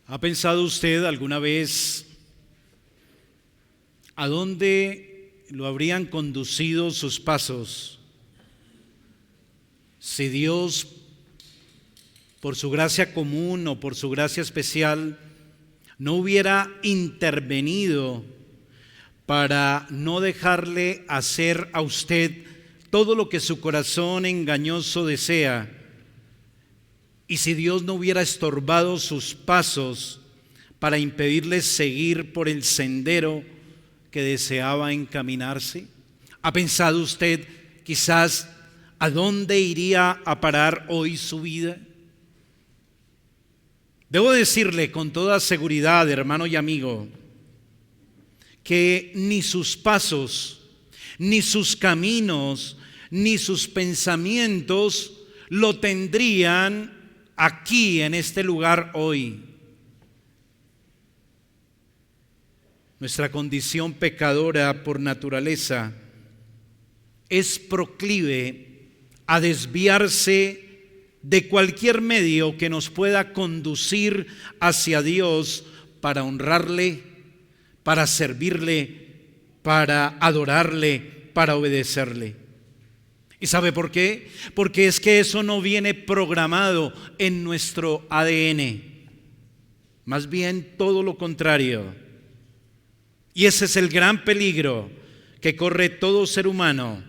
¿Ha pensado usted alguna vez a dónde lo habrían conducido sus pasos si Dios, por su gracia común o por su gracia especial, no hubiera intervenido para no dejarle hacer a usted todo lo que su corazón engañoso desea? Y si Dios no hubiera estorbado sus pasos para impedirles seguir por el sendero que deseaba encaminarse. ¿Ha pensado usted quizás a dónde iría a parar hoy su vida? Debo decirle con toda seguridad, hermano y amigo, que ni sus pasos, ni sus caminos, ni sus pensamientos lo tendrían aquí en este lugar hoy. Nuestra condición pecadora por naturaleza es proclive a desviarse de cualquier medio que nos pueda conducir hacia Dios para honrarle, para servirle, para adorarle, para obedecerle. ¿Y sabe por qué? Porque es que eso no viene programado en nuestro ADN. Más bien todo lo contrario. Y ese es el gran peligro que corre todo ser humano,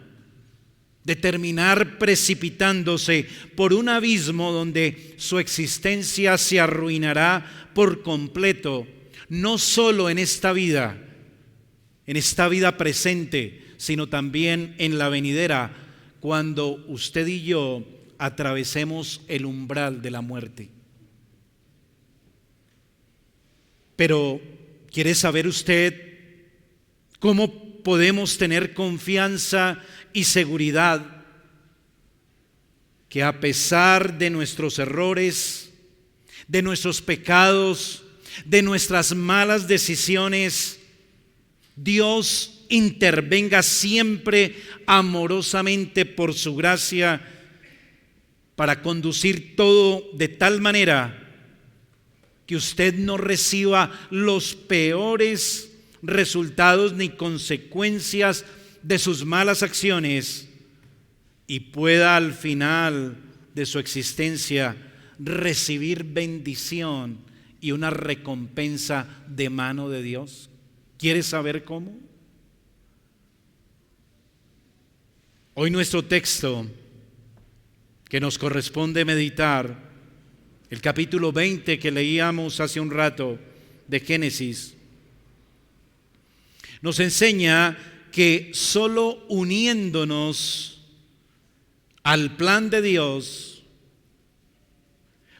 de terminar precipitándose por un abismo donde su existencia se arruinará por completo, no solo en esta vida presente, sino también en la venidera, cuando usted y yo atravesemos el umbral de la muerte. Pero, ¿quiere saber usted cómo podemos tener confianza y seguridad que a pesar de nuestros errores, de nuestros pecados, de nuestras malas decisiones, Dios intervenga siempre amorosamente por su gracia para conducir todo de tal manera que usted no reciba los peores resultados ni consecuencias de sus malas acciones y pueda al final de su existencia recibir bendición y una recompensa de mano de Dios? ¿Quiere saber cómo? Hoy nuestro texto que nos corresponde meditar, el capítulo 20 que leíamos hace un rato de Génesis, nos enseña que solo uniéndonos al plan de Dios,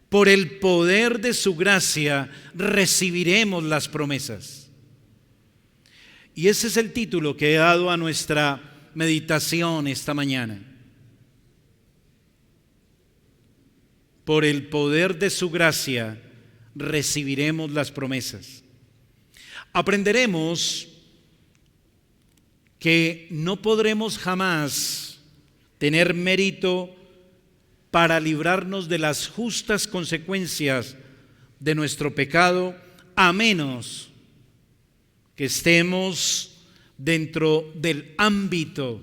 por el poder de su gracia, recibiremos las promesas. Y ese es el título que he dado a nuestra meditación esta mañana. Por el poder de su gracia recibiremos las promesas. Aprenderemos que no podremos jamás tener mérito para librarnos de las justas consecuencias de nuestro pecado, a menos que estemos dentro del ámbito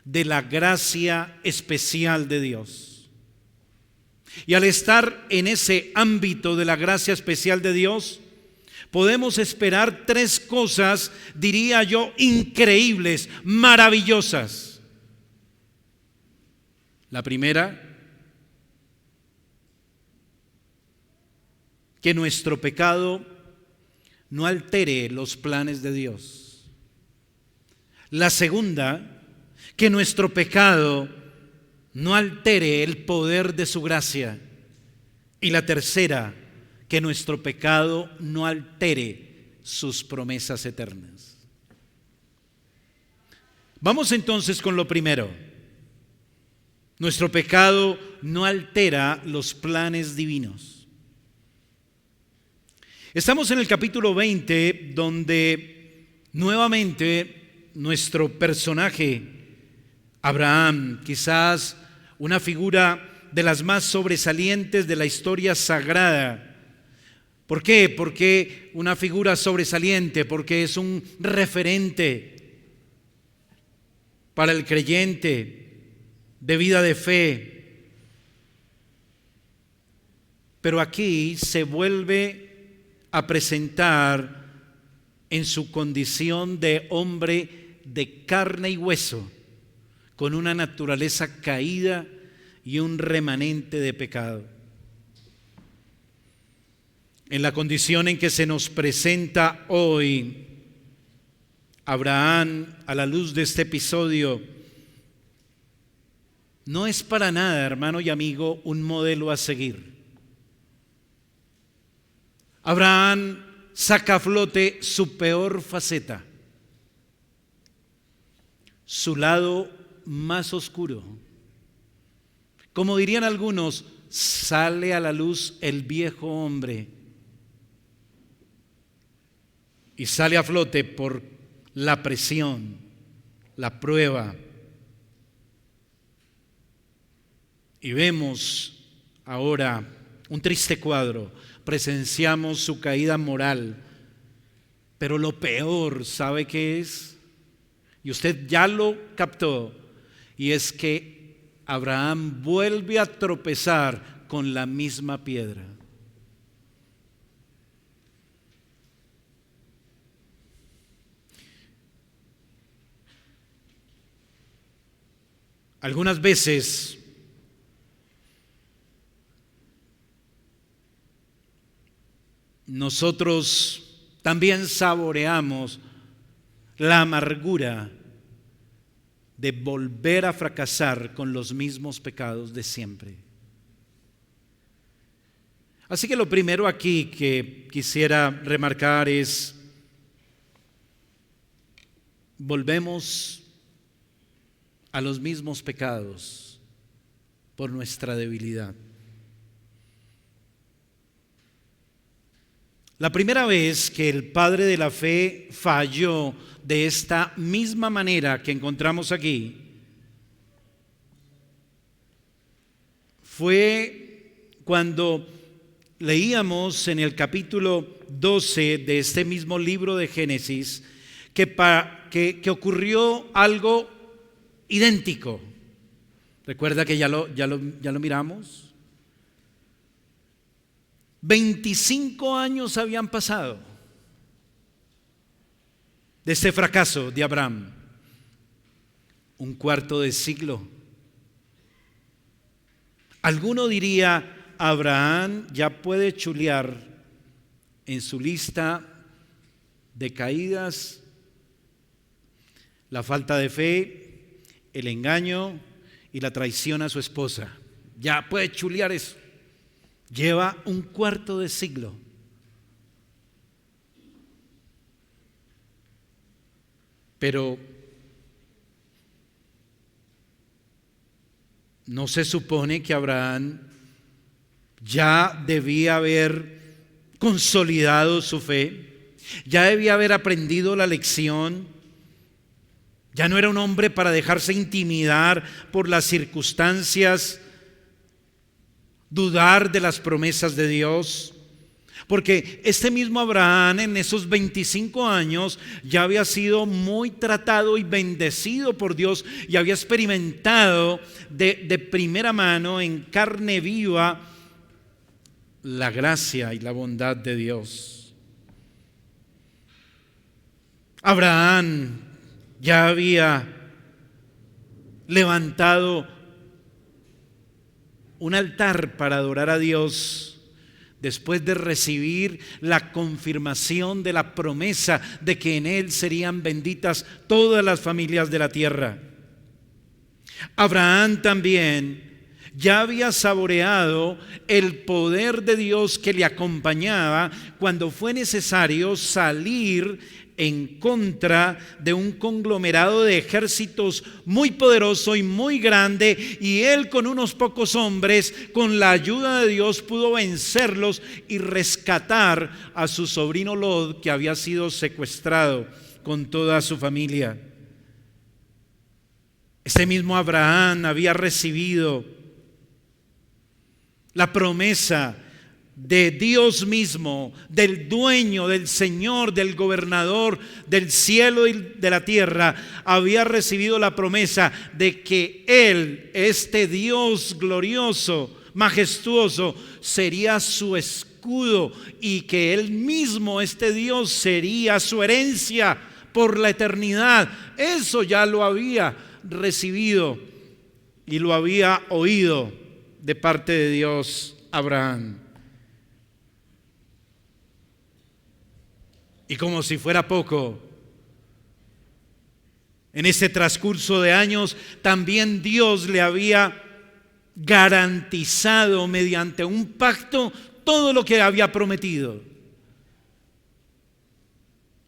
de la gracia especial de Dios. Y al estar en ese ámbito de la gracia especial de Dios, podemos esperar tres cosas, diría yo, increíbles, maravillosas. La primera, que nuestro pecado no altere los planes de Dios. La segunda, que nuestro pecado no altere el poder de su gracia. Y la tercera, que nuestro pecado no altere sus promesas eternas. Vamos entonces con lo primero. Nuestro pecado no altera los planes divinos. Estamos en el capítulo 20, donde nuevamente nuestro personaje, Abraham, quizás una figura de las más sobresalientes de la historia sagrada, ¿Por qué? Porque una figura sobresaliente, porque es un referente para el creyente de vida de fe. Pero aquí se vuelve a presentar en su condición de hombre de carne y hueso, con una naturaleza caída y un remanente de pecado. En la condición en que se nos presenta hoy, Abraham, a la luz de este episodio, no es para nada, hermano y amigo, un modelo a seguir. Abraham saca a flote su peor faceta, su lado más oscuro. Como dirían algunos, sale a la luz el viejo hombre. Y sale a flote por la presión, la prueba. Y vemos ahora un triste cuadro. Presenciamos su caída moral. Pero lo peor, ¿sabe qué es? Y usted ya lo captó. Y es que Abraham vuelve a tropezar con la misma piedra. Algunas veces nosotros también saboreamos la amargura de volver a fracasar con los mismos pecados de siempre. Así que lo primero aquí que quisiera remarcar es: volvemos a los mismos pecados por nuestra debilidad. La primera vez que el padre de la fe falló de esta misma manera que encontramos aquí fue cuando leíamos en el capítulo 12 de este mismo libro de Génesis que ocurrió algo idéntico. ¿Recuerda que ya lo miramos? 25 años habían pasado de este fracaso de Abraham. Un cuarto de siglo. Alguno diría: Abraham ya puede chulear en su lista de caídas la falta de fe, el engaño y la traición a su esposa. Ya puede chulear eso. Lleva un cuarto de siglo. Pero ¿no se supone que Abraham ya debía haber consolidado su fe? ¿Ya debía haber aprendido la lección? Ya no era un hombre para dejarse intimidar por las circunstancias, dudar de las promesas de Dios. Porque este mismo Abraham en esos 25 años ya había sido muy tratado y bendecido por Dios y había experimentado de primera mano, en carne viva, la gracia y la bondad de Dios. Abraham ya había levantado un altar para adorar a Dios después de recibir la confirmación de la promesa de que en él serían benditas todas las familias de la tierra. Abraham también ya había saboreado el poder de Dios que le acompañaba cuando fue necesario salir en contra de un conglomerado de ejércitos muy poderoso y muy grande, y él con unos pocos hombres, con la ayuda de Dios, pudo vencerlos y rescatar a su sobrino Lot, que había sido secuestrado con toda su familia. Este mismo Abraham había recibido la promesa de Dios mismo, del dueño, del Señor, del gobernador del cielo y de la tierra, había recibido la promesa de que Él, este Dios glorioso, majestuoso, sería su escudo y que Él mismo, este Dios, sería su herencia por la eternidad. Eso ya lo había recibido y lo había oído de parte de Dios Abraham. Y como si fuera poco, en ese transcurso de años también Dios le había garantizado mediante un pacto todo lo que había prometido.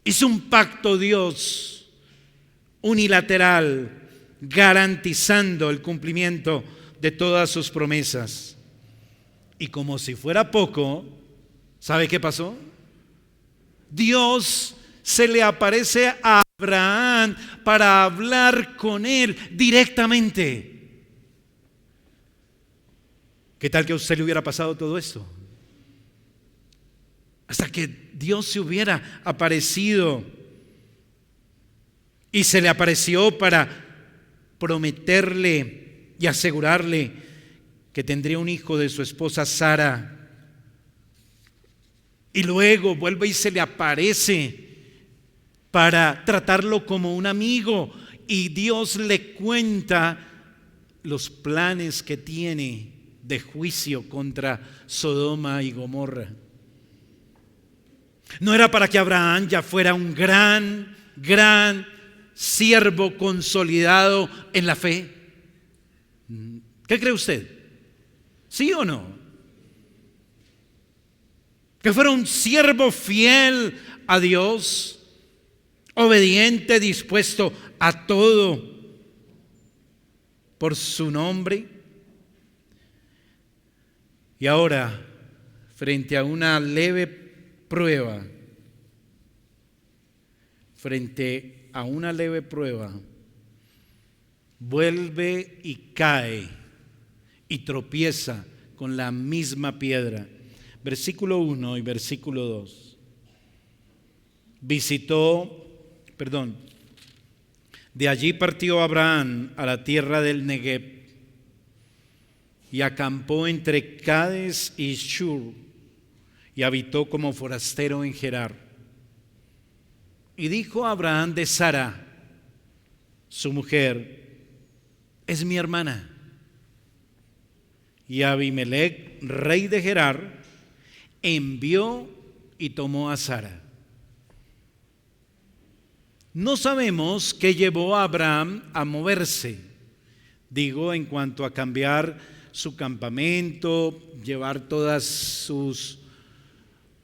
Hizo un pacto Dios unilateral, garantizando el cumplimiento de todas sus promesas. Y como si fuera poco, ¿sabe qué pasó? Dios se le aparece a Abraham para hablar con él directamente. ¿Qué tal que a usted le hubiera pasado todo esto? Hasta que Dios se hubiera aparecido y se le apareció para prometerle y asegurarle que tendría un hijo de su esposa Sara. Y luego vuelve y se le aparece para tratarlo como un amigo. Y Dios le cuenta los planes que tiene de juicio contra Sodoma y Gomorra. No era para que Abraham ya fuera un gran siervo consolidado en la fe. ¿Qué cree usted? ¿Sí o no? Que fuera un siervo fiel a Dios, obediente, dispuesto a todo por su nombre. Y ahora, frente a una leve prueba, vuelve y cae y tropieza con la misma piedra. Versículo 1 y versículo 2. De allí partió Abraham a la tierra del Negev y acampó entre Cades y Shur y habitó como forastero en Gerar. Y dijo Abraham de Sara, su mujer, es mi hermana. Y Abimelech, rey de Gerar, envió y tomó a Sara. No sabemos qué llevó a Abraham a moverse, digo, en cuanto a cambiar su campamento, llevar todas sus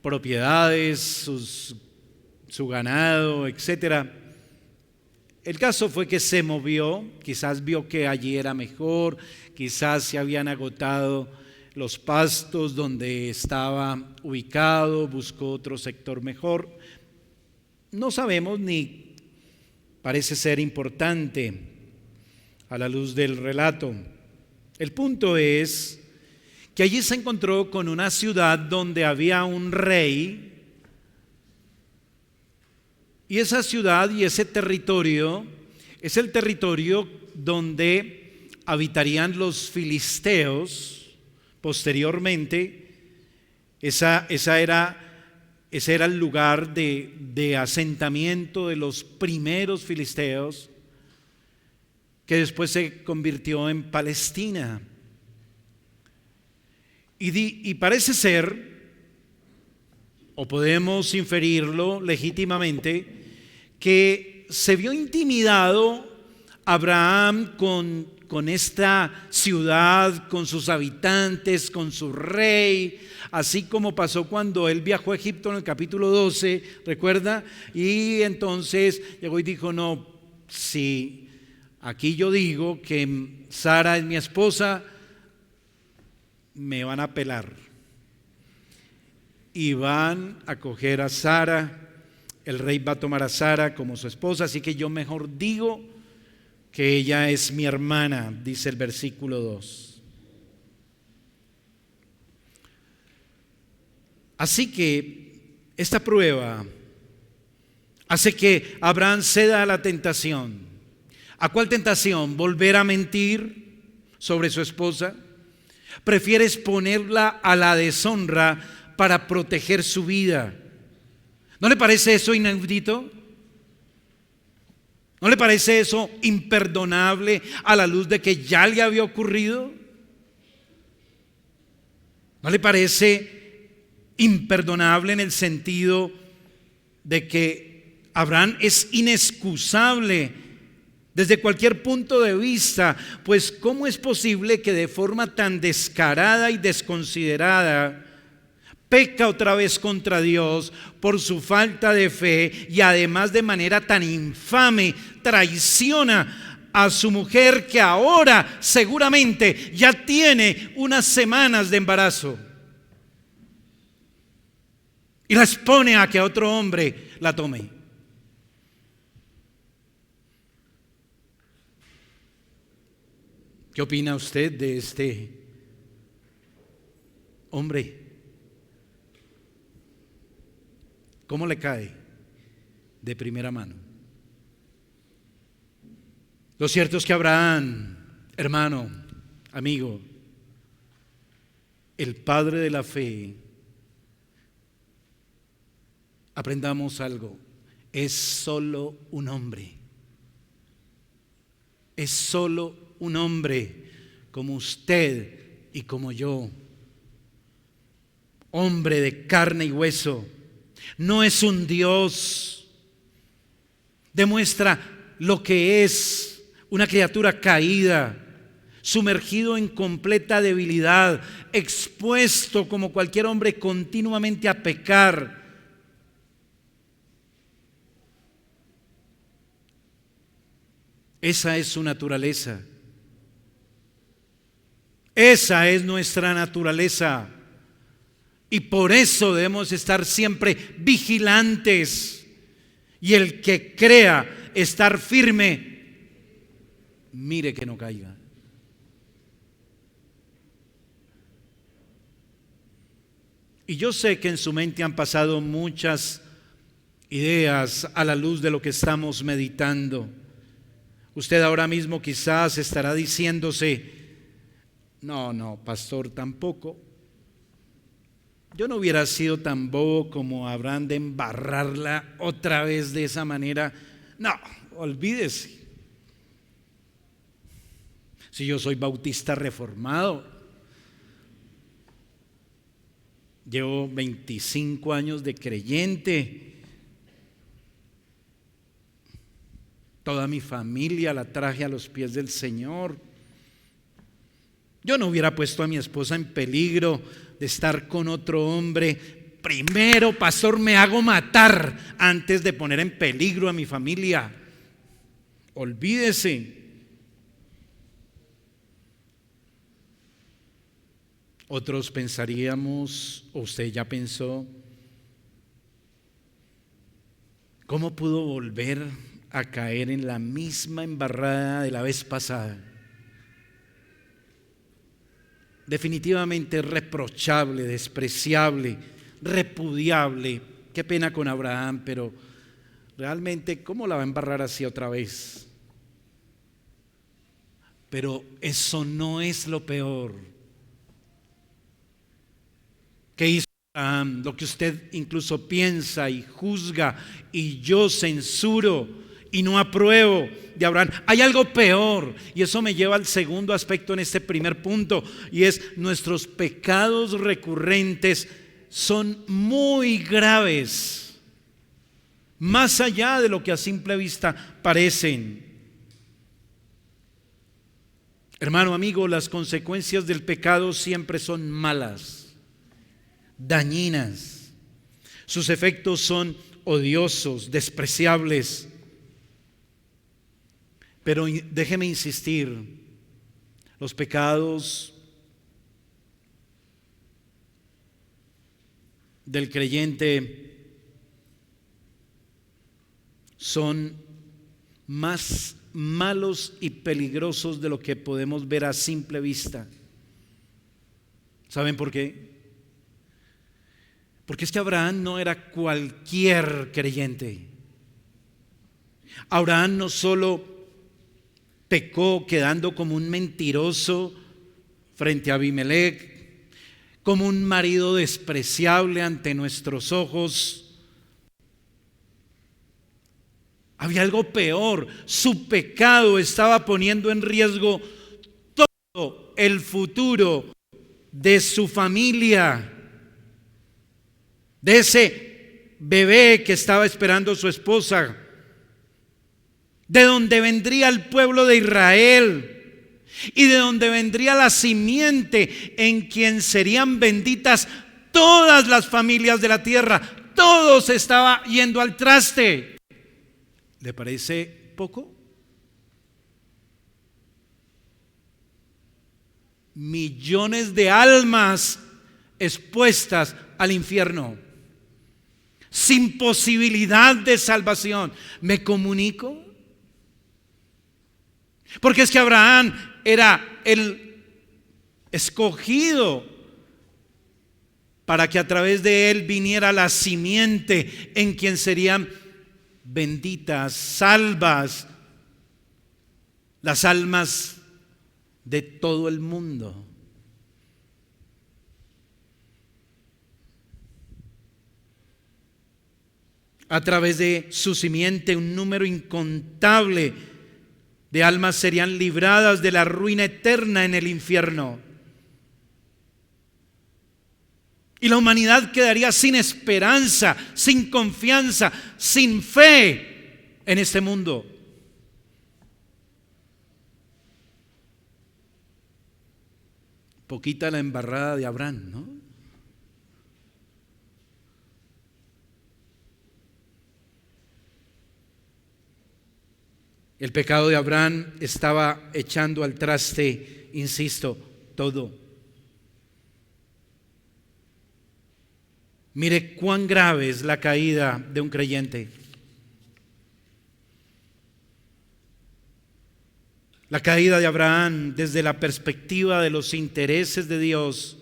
propiedades, su ganado, etcétera. El caso fue que se movió, quizás vio que allí era mejor, quizás se habían agotado los pastos donde estaba ubicado, buscó otro sector mejor. No sabemos, ni parece ser importante a la luz del relato. El punto es que allí se encontró con una ciudad donde había un rey, y esa ciudad y ese territorio es el territorio donde habitarían los filisteos. Posteriormente, ese era el lugar de asentamiento de los primeros filisteos, que después se convirtió en Palestina. Y parece ser, o podemos inferirlo legítimamente, que se vio intimidado Abraham con esta ciudad, con sus habitantes, con su rey, así como pasó cuando él viajó a Egipto en el capítulo 12, ¿recuerda? Y entonces llegó y dijo, no, si aquí yo digo que Sara es mi esposa, me van a pelar. Y van a coger a Sara, el rey va a tomar a Sara como su esposa, así que yo mejor digo que ella es mi hermana, dice el versículo 2. Así que esta prueba hace que Abraham ceda a la tentación. ¿A cuál tentación? ¿Volver a mentir sobre su esposa? Prefiere exponerla a la deshonra para proteger su vida. ¿No le parece eso inaudito? ¿No le parece eso imperdonable a la luz de que ya le había ocurrido? ¿No le parece imperdonable en el sentido de que Abraham es inexcusable desde cualquier punto de vista? Pues ¿cómo es posible que de forma tan descarada y desconsiderada peca otra vez contra Dios por su falta de fe y además de manera tan infame traiciona a su mujer, que ahora seguramente ya tiene unas semanas de embarazo, y la expone a que otro hombre la tome? ¿Qué opina usted de este hombre? ¿Cómo le cae de primera mano? Lo cierto es que Abraham, hermano, amigo, el padre de la fe, aprendamos algo, es solo un hombre. Es solo un hombre como usted y como yo. Hombre de carne y hueso. No es un Dios. Demuestra lo que es una criatura caída, sumergido en completa debilidad, expuesto como cualquier hombre continuamente a pecar. Esa es su naturaleza. Esa es nuestra naturaleza. Y por eso debemos estar siempre vigilantes. Y el que crea estar firme, mire que no caiga. Y yo sé que en su mente han pasado muchas ideas a la luz de lo que estamos meditando. Usted ahora mismo quizás estará diciéndose: no, pastor, tampoco. Yo no hubiera sido tan bobo como Abraham de embarrarla otra vez de esa manera. No, olvídese. Si yo soy bautista reformado, llevo 25 años de creyente, toda mi familia la traje a los pies del Señor. Yo no hubiera puesto a mi esposa en peligro de estar con otro hombre. Primero, pastor, me hago matar antes de poner en peligro a mi familia. Olvídese. Otros pensaríamos, o usted ya pensó, ¿cómo pudo volver a caer en la misma embarrada de la vez pasada? Definitivamente reprochable, despreciable, repudiable. Qué pena con Abraham, pero realmente, ¿cómo la va a embarrar así otra vez? Pero eso no es lo peor. ¿Qué hizo Abraham? Lo que usted incluso piensa y juzga y yo censuro y no apruebo de Abraham. Hay algo peor, y eso me lleva al segundo aspecto en este primer punto, y es: nuestros pecados recurrentes son muy graves, más allá de lo que a simple vista parecen. Hermano, amigo, las consecuencias del pecado siempre son malas, dañinas. Sus efectos son odiosos, despreciables. Pero déjeme insistir, los pecados del creyente son más malos y peligrosos de lo que podemos ver a simple vista. ¿Saben por qué? Porque es que Abraham no era cualquier creyente. Abraham no solo pecó quedando como un mentiroso frente a Abimelech, como un marido despreciable ante nuestros ojos. Había algo peor. Su pecado estaba poniendo en riesgo todo el futuro de su familia, de ese bebé que estaba esperando su esposa, de donde vendría el pueblo de Israel y de donde vendría la simiente en quien serían benditas todas las familias de la tierra. Todo se estaba yendo al traste. ¿Le parece poco? Millones de almas expuestas al infierno, sin posibilidad de salvación. ¿Me comunico? Porque es que Abraham era el escogido para que a través de él viniera la simiente en quien serían benditas, salvas las almas de todo el mundo. A través de su simiente, un número incontable de almas serían libradas de la ruina eterna en el infierno. Y la humanidad quedaría sin esperanza, sin confianza, sin fe en este mundo. Poquita la embarrada de Abraham, ¿no? El pecado de Abraham estaba echando al traste, insisto, todo. Mire cuán grave es la caída de un creyente. La caída de Abraham desde la perspectiva de los intereses de Dios,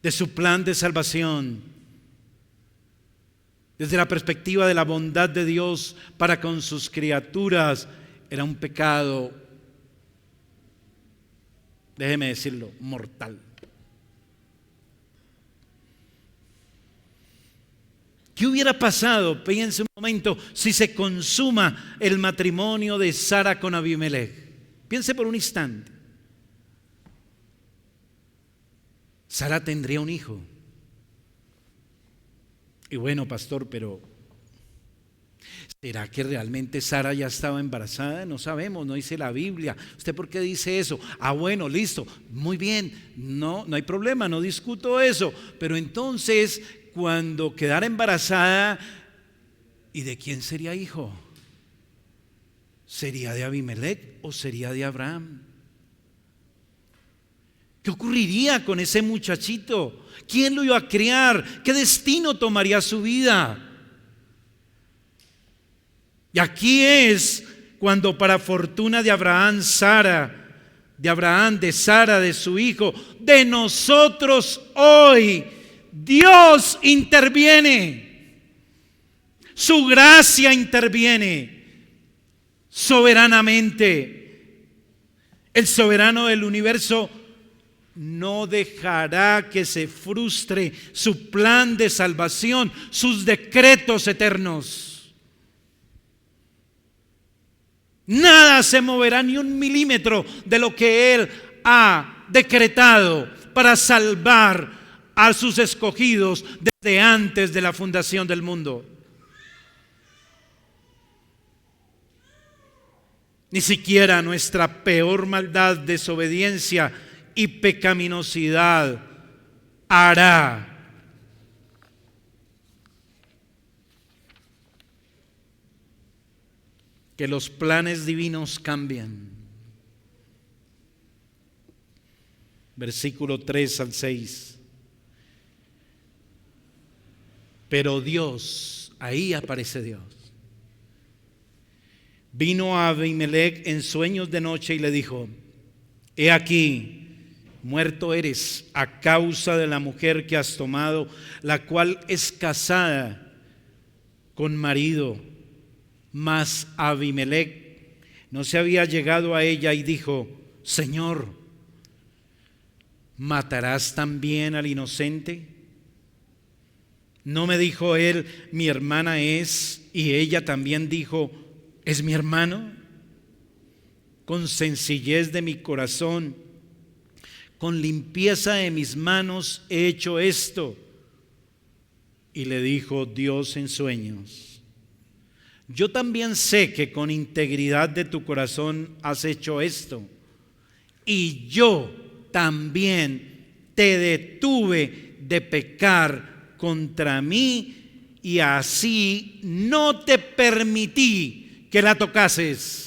de su plan de salvación, desde la perspectiva de la bondad de Dios para con sus criaturas, era un pecado, déjeme decirlo, mortal. ¿Qué hubiera pasado? Piense un momento, si se consuma el matrimonio de Sara con Abimelech. Piense por un instante. Sara tendría un hijo. Y bueno, pastor, pero ¿será que realmente Sara ya estaba embarazada? No sabemos, no dice la Biblia. ¿Usted por qué dice eso? Ah, bueno, listo, muy bien, no hay problema, no discuto eso. Pero entonces, cuando quedara embarazada, ¿y de quién sería hijo? ¿Sería de Abimelech o sería de Abraham? ¿Qué ocurriría con ese muchachito? ¿Quién lo iba a criar? ¿Qué destino tomaría su vida? Y aquí es cuando, para fortuna de Abraham, de Sara, de su hijo, de nosotros hoy, Dios interviene. Su gracia interviene soberanamente. El soberano del universo no dejará que se frustre su plan de salvación, sus decretos eternos. Nada se moverá ni un milímetro de lo que Él ha decretado para salvar a sus escogidos desde antes de la fundación del mundo. Ni siquiera nuestra peor maldad, desobediencia y pecaminosidad hará que los planes divinos cambien. Versículo 3 al 6. Pero Dios, ahí aparece Dios. Vino a Abimelech en sueños de noche y le dijo: he aquí, muerto eres a causa de la mujer que has tomado, la cual es casada con marido. Mas Abimelech no se había llegado a ella y dijo: Señor, ¿matarás también al inocente? ¿No me dijo él, mi hermana es? Y ella también dijo, ¿es mi hermano? Con sencillez de mi corazón, con limpieza de mis manos he hecho esto. Y le dijo Dios en sueños: yo también sé que con integridad de tu corazón has hecho esto, y yo también te detuve de pecar contra mí, y así no te permití que la tocases.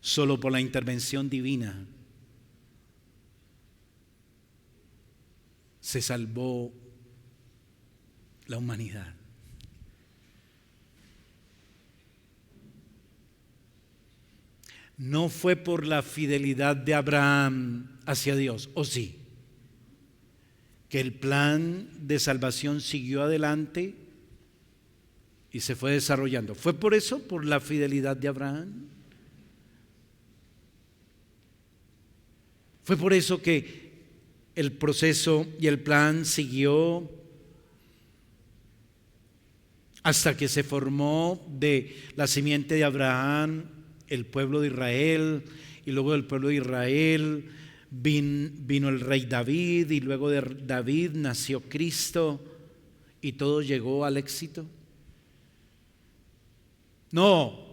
Solo por la intervención divina se salvó la humanidad. No fue por la fidelidad de Abraham hacia Dios, ¿o sí? Que el plan de salvación siguió adelante y se fue desarrollando. ¿Fue por eso, por la fidelidad de Abraham? Fue por eso que el proceso y el plan siguió hasta que se formó de la simiente de Abraham el pueblo de Israel, y luego del pueblo de Israel vino el rey David, y luego de David nació Cristo, y todo llegó al éxito. No,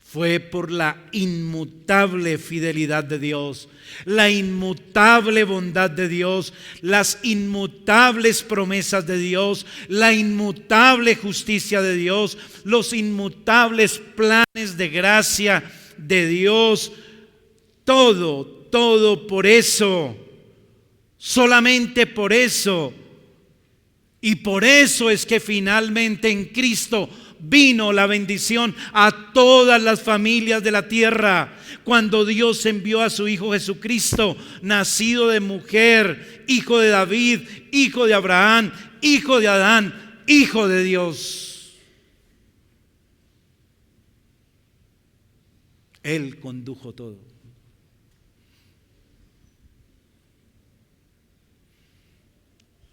fue por la inmutable fidelidad de Dios, la inmutable bondad de Dios, las inmutables promesas de Dios, la inmutable justicia de Dios, los inmutables planes de gracia de Dios. Todo por eso, solamente por eso. Y por eso es que finalmente en Cristo vino la bendición a todas las familias de la tierra, cuando Dios envió a su Hijo Jesucristo, nacido de mujer, hijo de David, hijo de Abraham, hijo de Adán, hijo de Dios. Él condujo todo.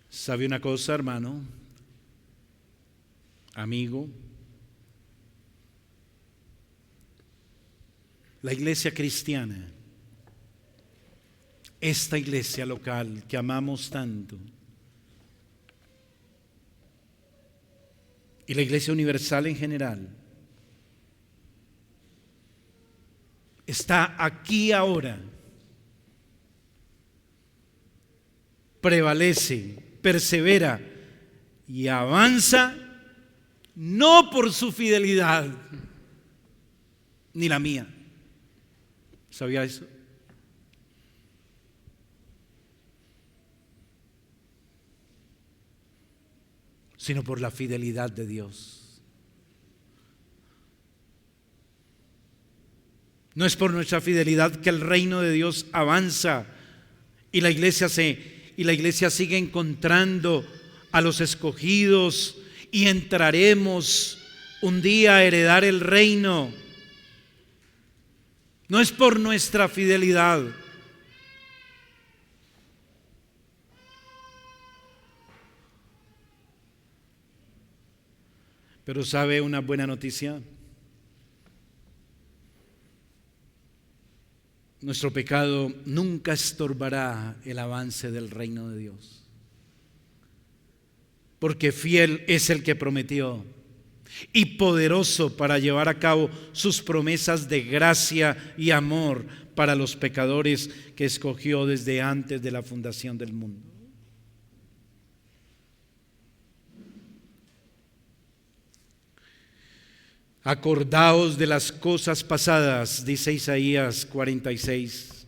¿Sabe una cosa, hermano, amigo? La iglesia cristiana, esta iglesia local que amamos tanto, y la iglesia universal en general, está aquí ahora, prevalece, persevera y avanza, no por su fidelidad, ni la mía. ¿Sabía eso? Sino por la fidelidad de Dios. No es por nuestra fidelidad que el reino de Dios avanza y la iglesia sigue encontrando a los escogidos y entraremos un día a heredar el reino. No es por nuestra fidelidad. Pero ¿sabe una buena noticia? Nuestro pecado nunca estorbará el avance del reino de Dios, porque fiel es el que prometió y poderoso para llevar a cabo sus promesas de gracia y amor para los pecadores que escogió desde antes de la fundación del mundo. Acordaos de las cosas pasadas, dice Isaías 46.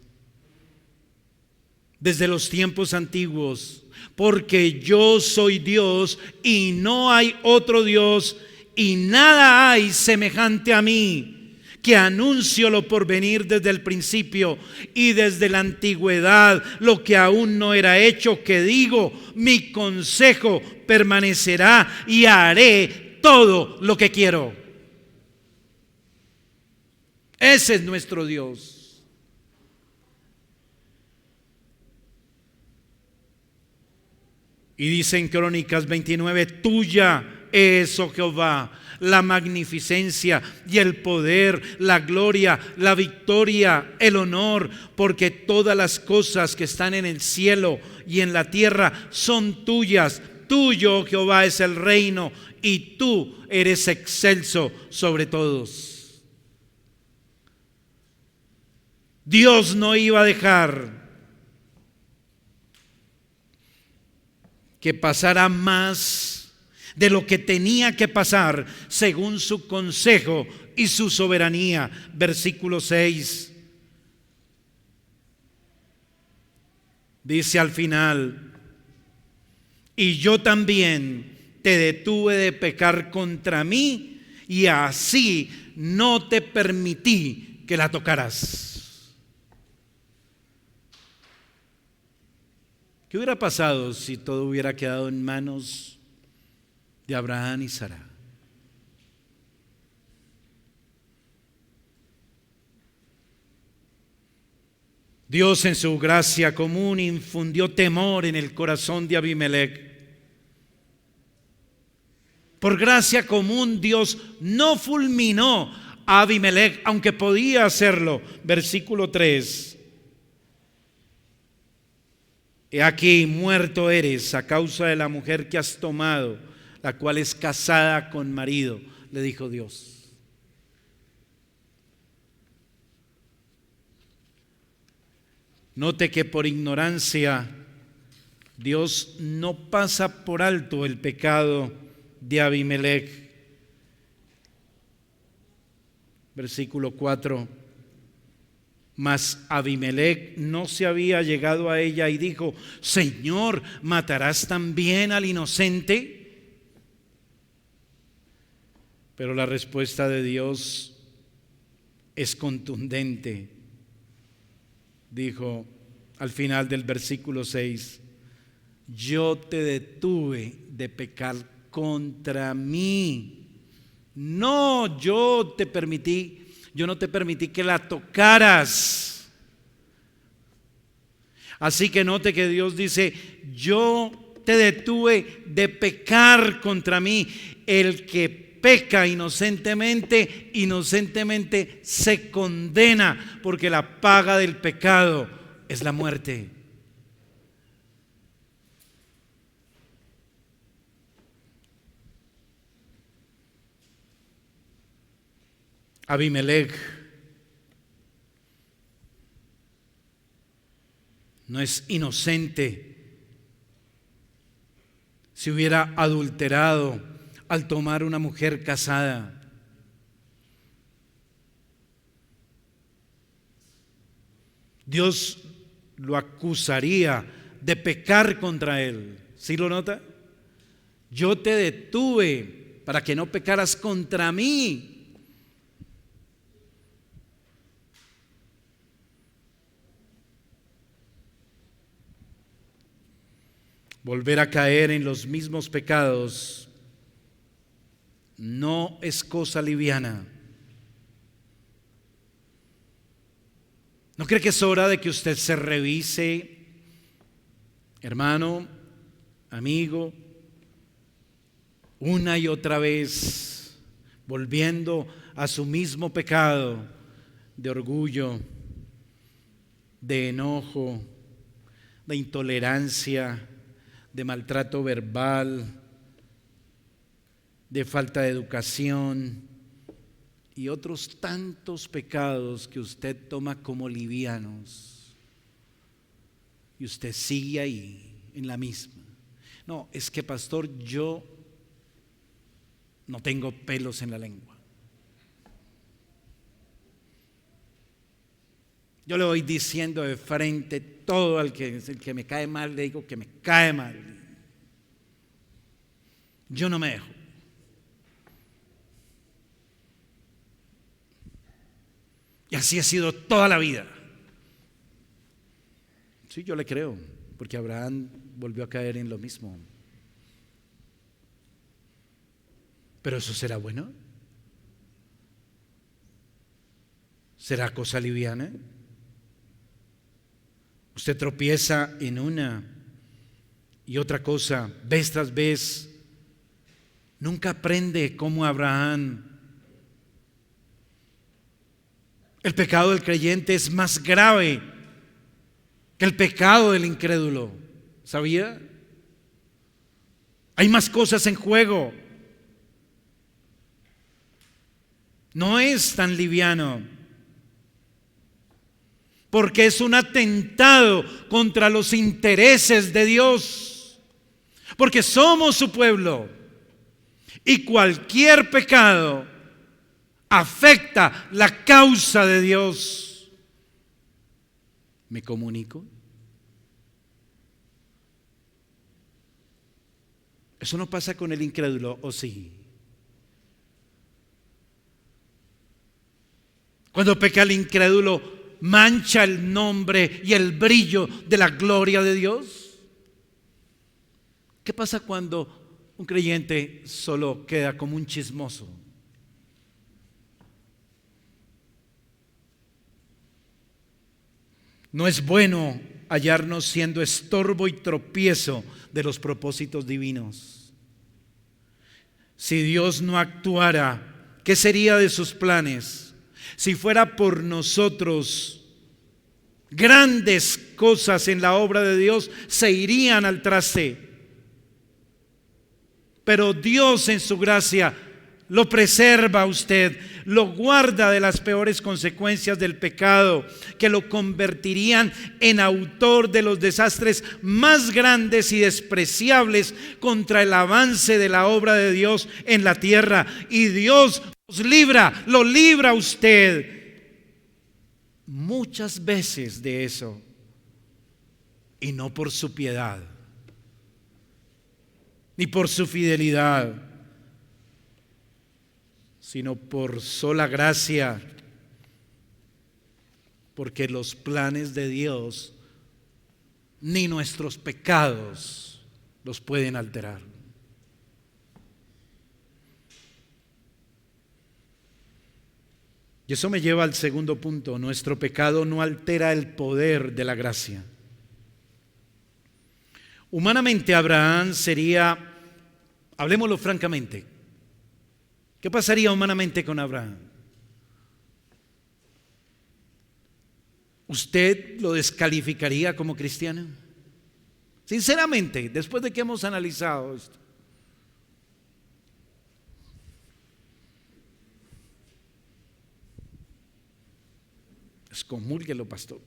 desde los tiempos antiguos, porque yo soy Dios y no hay otro Dios, y nada hay semejante a mí, que anuncio lo por venir desde el principio y desde la antigüedad, lo que aún no era hecho, que digo, mi consejo permanecerá y haré todo lo que quiero. Ese es nuestro Dios. Y dice en Crónicas 29, tuya es, oh Jehová, la magnificencia y el poder, la gloria, la victoria, el honor, porque todas las cosas que están en el cielo y en la tierra son tuyas. Tuyo, oh Jehová, es el reino y tú eres excelso sobre todos. Dios no iba a dejar que pasara más de lo que tenía que pasar según su consejo y su soberanía. Versículo 6 dice al final, y yo también te detuve de pecar contra mí y así no te permití que la tocaras. ¿Qué hubiera pasado si todo hubiera quedado en manos de Abraham y Sara? Dios en su gracia común infundió temor en el corazón de Abimelech. Por gracia común Dios no fulminó a Abimelech, aunque podía hacerlo. Versículo 3. He aquí, muerto eres a causa de la mujer que has tomado, la cual es casada con marido, le dijo Dios. Note que por ignorancia Dios no pasa por alto el pecado de Abimelech. Versículo 4. Mas Abimelech no se había llegado a ella y dijo, Señor, ¿matarás también al inocente? Pero la respuesta de Dios es contundente. Dijo al final del versículo 6, yo te detuve de pecar contra mí. No, yo no te permití que la tocaras. Así que note que Dios dice, yo te detuve de pecar contra mí. El que peca inocentemente, inocentemente se condena, porque la paga del pecado es la muerte. Abimelech no es inocente si hubiera adulterado al tomar una mujer casada. Dios lo acusaría de pecar contra él. ¿Sí lo nota? Yo te detuve para que no pecaras contra mí. Volver a caer en los mismos pecados no es cosa liviana. ¿No cree que es hora de que usted se revise, hermano, amigo, una y otra vez, volviendo a su mismo pecado de orgullo, de enojo, de intolerancia, de maltrato verbal, de falta de educación y otros tantos pecados que usted toma como livianos y usted sigue ahí en la misma? No, es que pastor, yo no tengo pelos en la lengua. Yo le voy diciendo de frente todo el que me cae mal, le digo que me cae mal. Yo no me dejo. Y así ha sido toda la vida. Sí, yo le creo, porque Abraham volvió a caer en lo mismo. ¿Pero eso será bueno? ¿Será cosa liviana? Usted tropieza en una y otra cosa, vez tras vez. Nunca aprende como Abraham. El pecado del creyente es más grave que el pecado del incrédulo. ¿Sabía? Hay más cosas en juego. No es tan liviano. Porque es un atentado contra los intereses de Dios. Porque somos su pueblo. Y cualquier pecado afecta la causa de Dios. ¿Me comunico? Eso no pasa con el incrédulo, ¿o sí? Cuando peca el incrédulo, mancha el nombre y el brillo de la gloria de Dios. ¿Qué pasa cuando un creyente solo queda como un chismoso? No es bueno hallarnos siendo estorbo y tropiezo de los propósitos divinos. Si Dios no actuara, ¿qué sería de sus planes? Si fuera por nosotros, grandes cosas en la obra de Dios se irían al traste. Pero Dios en su gracia lo preserva a usted, lo guarda de las peores consecuencias del pecado, que lo convertirían en autor de los desastres más grandes y despreciables contra el avance de la obra de Dios en la tierra. Y Dios lo libra a usted muchas veces de eso, y no por su piedad ni por su fidelidad, sino por sola gracia, porque los planes de Dios ni nuestros pecados los pueden alterar. Y eso me lleva al segundo punto: nuestro pecado no altera el poder de la gracia. Humanamente Abraham sería, hablemoslo francamente, ¿qué pasaría humanamente con Abraham? ¿Usted lo descalificaría como cristiano? Sinceramente, después de que hemos analizado esto. Excomúlguelo, pastor.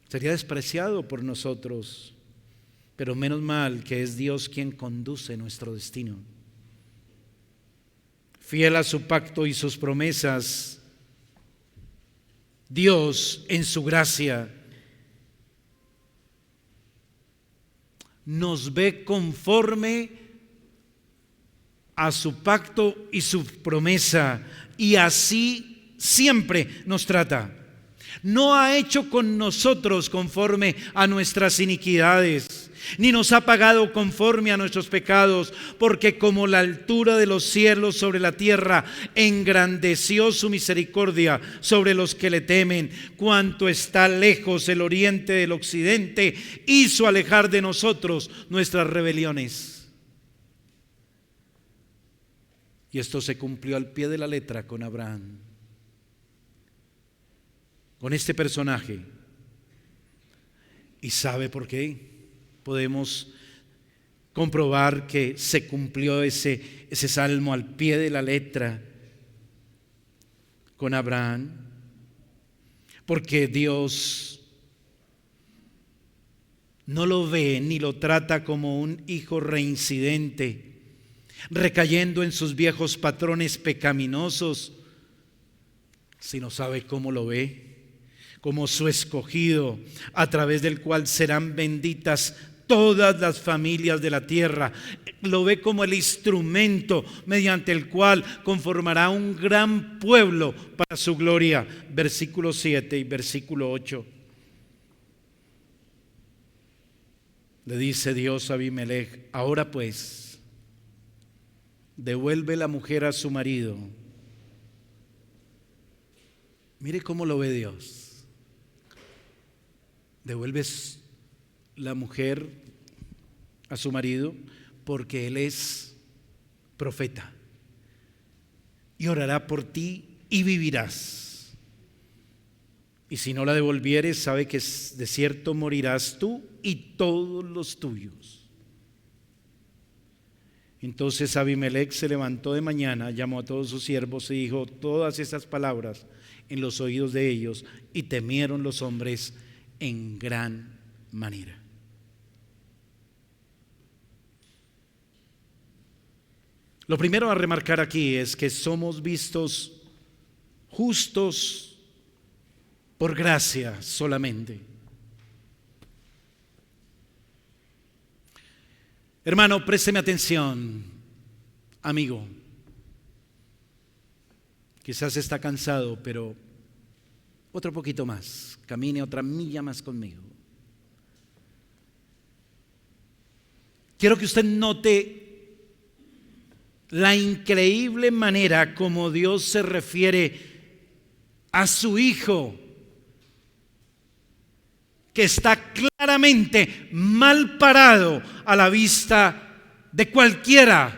Sería despreciado por nosotros, pero menos mal que es Dios quien conduce nuestro destino. Fiel a su pacto y sus promesas, Dios en su gracia nos ve conforme a su pacto y su promesa, y así siempre nos trata. No ha hecho con nosotros conforme a nuestras iniquidades, ni nos ha pagado conforme a nuestros pecados, porque como la altura de los cielos sobre la tierra, engrandeció su misericordia sobre los que le temen. Cuanto está lejos el oriente del occidente, hizo alejar de nosotros nuestras rebeliones. Y esto se cumplió al pie de la letra con Abraham, con este personaje. ¿Y sabe por qué? Podemos comprobar que se cumplió ese salmo al pie de la letra con Abraham, porque Dios no lo ve ni lo trata como un hijo reincidente, recayendo en sus viejos patrones pecaminosos, si no sabe cómo lo ve, como su escogido, a través del cual serán benditas todas las familias de la tierra. Lo ve como el instrumento mediante el cual conformará un gran pueblo para su gloria. Versículo 7 y versículo 8. Le dice Dios a Abimelech: ahora pues, devuelve la mujer a su marido. Mire cómo lo ve Dios. Devuelves la mujer a su marido porque él es profeta y orará por ti y vivirás. Y si no la devolvieres, sabe que de cierto morirás tú y todos los tuyos. Entonces Abimelech se levantó de mañana, llamó a todos sus siervos y dijo todas estas palabras en los oídos de ellos, y temieron los hombres en gran manera. Lo primero a remarcar aquí es que somos vistos justos por gracia solamente. Hermano, présteme atención, amigo. Quizás está cansado, pero otro poquito más, camine otra milla más conmigo. Quiero que usted note la increíble manera como Dios se refiere a su hijo, que está claramente mal parado a la vista de cualquiera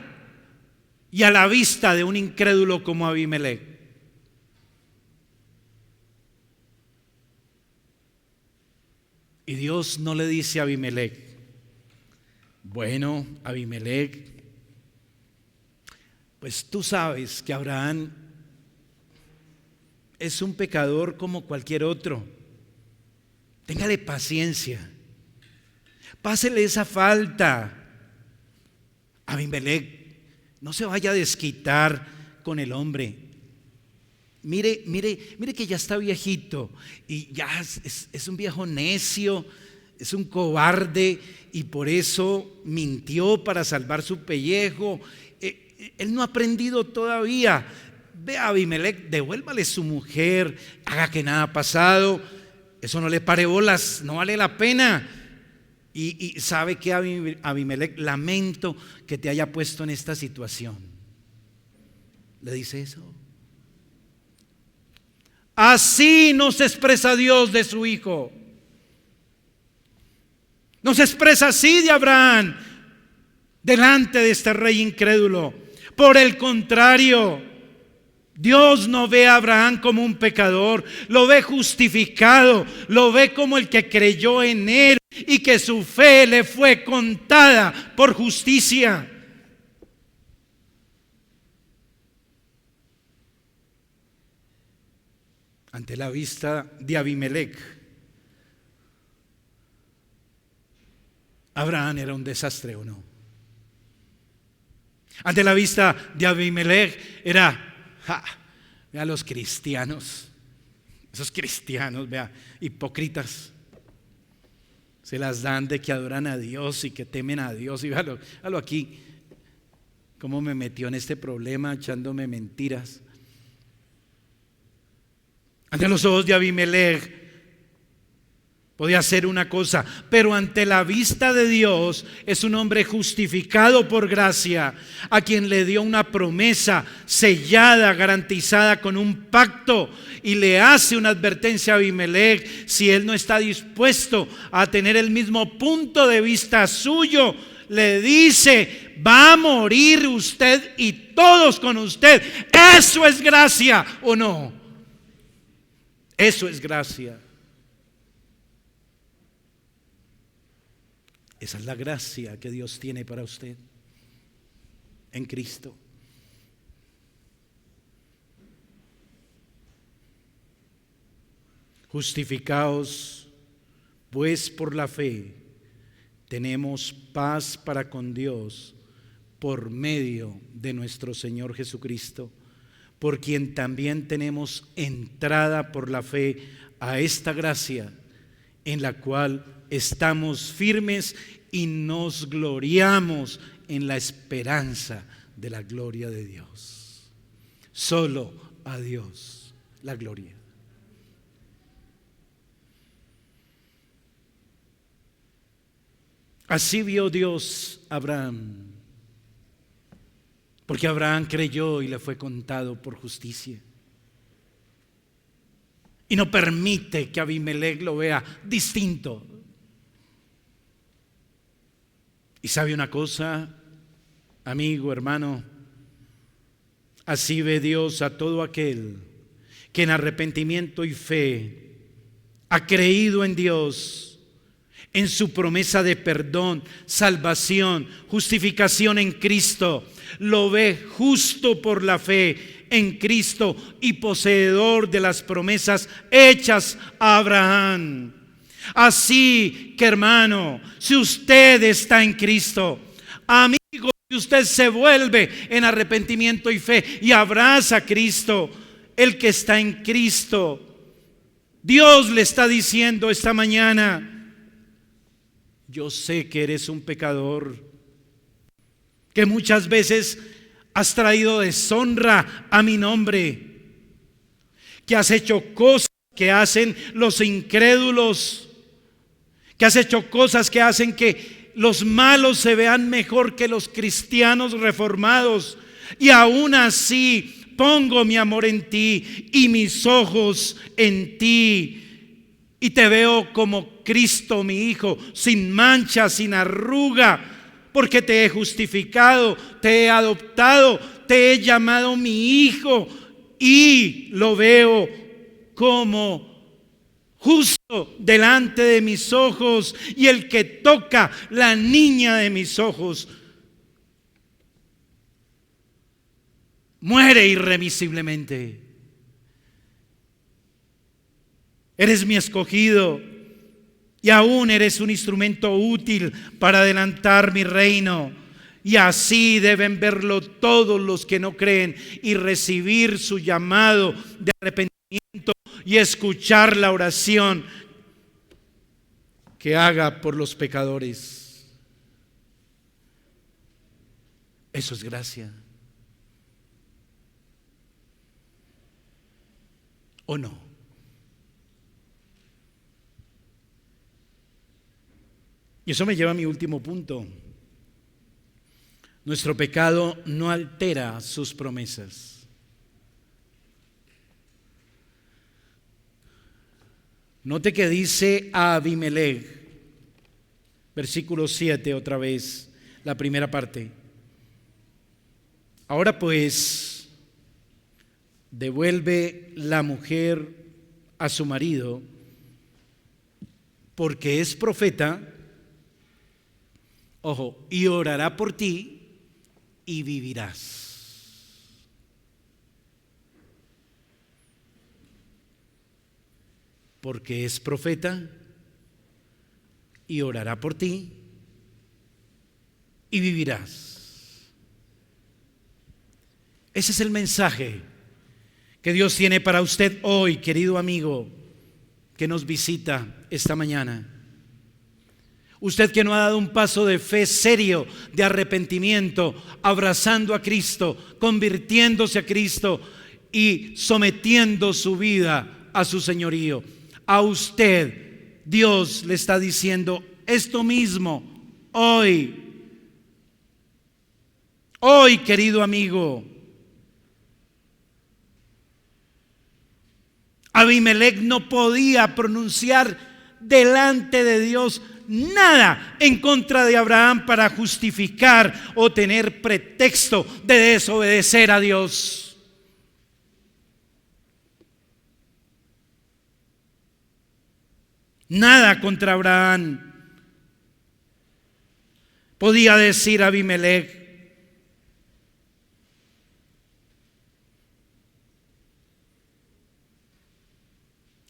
y a la vista de un incrédulo como Abimelech. Y Dios no le dice a Abimelech: bueno, Abimelech, pues tú sabes que Abraham es un pecador como cualquier otro. Téngale paciencia, pásele esa falta. Abimelech, no se vaya a desquitar con el hombre. Mire que ya está viejito y ya es un viejo necio, es un cobarde y por eso mintió para salvar su pellejo. Él no ha aprendido todavía. Ve a Abimelech, devuélvale su mujer, haga que nada ha pasado. Eso no le pare bolas, no vale la pena. Y sabe que Abimelech, lamento que te haya puesto en esta situación. ¿Le dice eso? Así nos expresa Dios de su hijo. Nos expresa así de Abraham delante de este rey incrédulo. Por el contrario, Dios no ve a Abraham como un pecador, lo ve justificado, lo ve como el que creyó en él y que su fe le fue contada por justicia. Ante la vista de Abimelech, Abraham era un desastre, ¿o no? Ante la vista de Abimelech vea los cristianos, esos cristianos, vea, hipócritas, se las dan de que adoran a Dios y que temen a Dios. Y véalo aquí, cómo me metió en este problema echándome mentiras. Ante los ojos de Abimelech podía hacer una cosa, pero ante la vista de Dios es un hombre justificado por gracia, a quien le dio una promesa sellada, garantizada con un pacto, y le hace una advertencia a Abimelech: si él no está dispuesto a tener el mismo punto de vista suyo, le dice: va a morir usted y todos con usted. ¿Eso es gracia o no? Eso es gracia. Esa es la gracia que Dios tiene para usted en Cristo. Justificados pues por la fe, tenemos paz para con Dios por medio de nuestro Señor Jesucristo, por quien también tenemos entrada por la fe a esta gracia, en la cual estamos firmes y nos gloriamos en la esperanza de la gloria de Dios. Solo a Dios la gloria. Así vio Dios a Abraham, porque Abraham creyó y le fue contado por justicia. Y no permite que Abimelec lo vea distinto. Y sabe una cosa, amigo, hermano, así ve Dios a todo aquel que en arrepentimiento y fe ha creído en Dios, en su promesa de perdón, salvación, justificación en Cristo. Lo ve justo por la fe en Cristo y poseedor de las promesas hechas a Abraham. Así que, hermano, si usted está en Cristo, amigo, si usted se vuelve en arrepentimiento y fe y abraza a Cristo, el que está en Cristo, Dios le está diciendo esta mañana: yo sé que eres un pecador, que muchas veces has traído deshonra a mi nombre, que has hecho cosas que hacen los incrédulos, que has hecho cosas que hacen que los malos se vean mejor que los cristianos reformados, y aún así pongo mi amor en ti y mis ojos en ti, y te veo como Cristo mi Hijo, sin mancha, sin arruga, porque te he justificado, te he adoptado, te he llamado mi hijo, y lo veo como justo delante de mis ojos, y el que toca la niña de mis ojos muere irremisiblemente. Eres mi escogido, y aún eres un instrumento útil para adelantar mi reino. Y así deben verlo todos los que no creen y recibir su llamado de arrepentimiento y escuchar la oración que haga por los pecadores. Eso es gracia. ¿O no? Y eso me lleva a mi último punto. Nuestro pecado no altera sus promesas. Note que dice a Abimelec, versículo 7 otra vez, la primera parte: ahora pues, devuelve la mujer a su marido, porque es profeta, ojo, y orará por ti y vivirás. Porque es profeta y orará por ti y vivirás. Ese es el mensaje que Dios tiene para usted hoy, querido amigo, que nos visita esta mañana. Usted que no ha dado un paso de fe serio, de arrepentimiento, abrazando a Cristo, convirtiéndose a Cristo y sometiendo su vida a su señorío. A usted Dios le está diciendo esto mismo hoy. Hoy, querido amigo. Abimelec no podía pronunciar delante de Dios nada en contra de Abraham para justificar o tener pretexto de desobedecer a Dios. Nada contra Abraham podía decir Abimelec.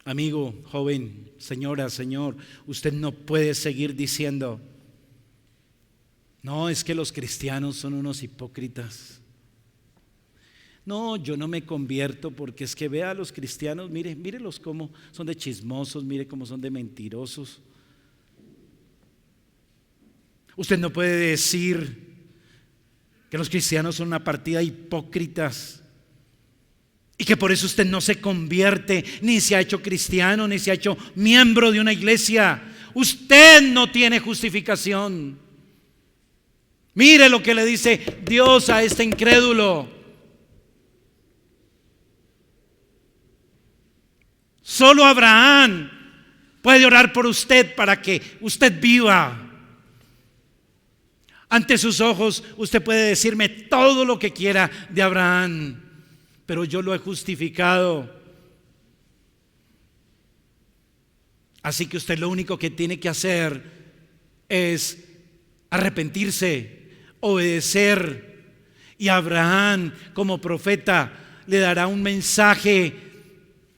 Amigo, joven, señora, señor, usted no puede seguir diciendo: No, es que los cristianos son unos hipócritas. No, yo no me convierto porque es que vea a los cristianos, mírelos cómo son de chismosos, mire cómo son de mentirosos. Usted no puede decir que los cristianos son una partida de hipócritas y que por eso usted no se convierte, ni se ha hecho cristiano, ni se ha hecho miembro de una iglesia. Usted no tiene justificación. Mire lo que le dice Dios a este incrédulo. Solo Abraham puede orar por usted para que usted viva. Ante sus ojos usted puede decirme todo lo que quiera de Abraham, pero yo lo he justificado. Así que usted lo único que tiene que hacer es arrepentirse, obedecer, y Abraham como profeta le dará un mensaje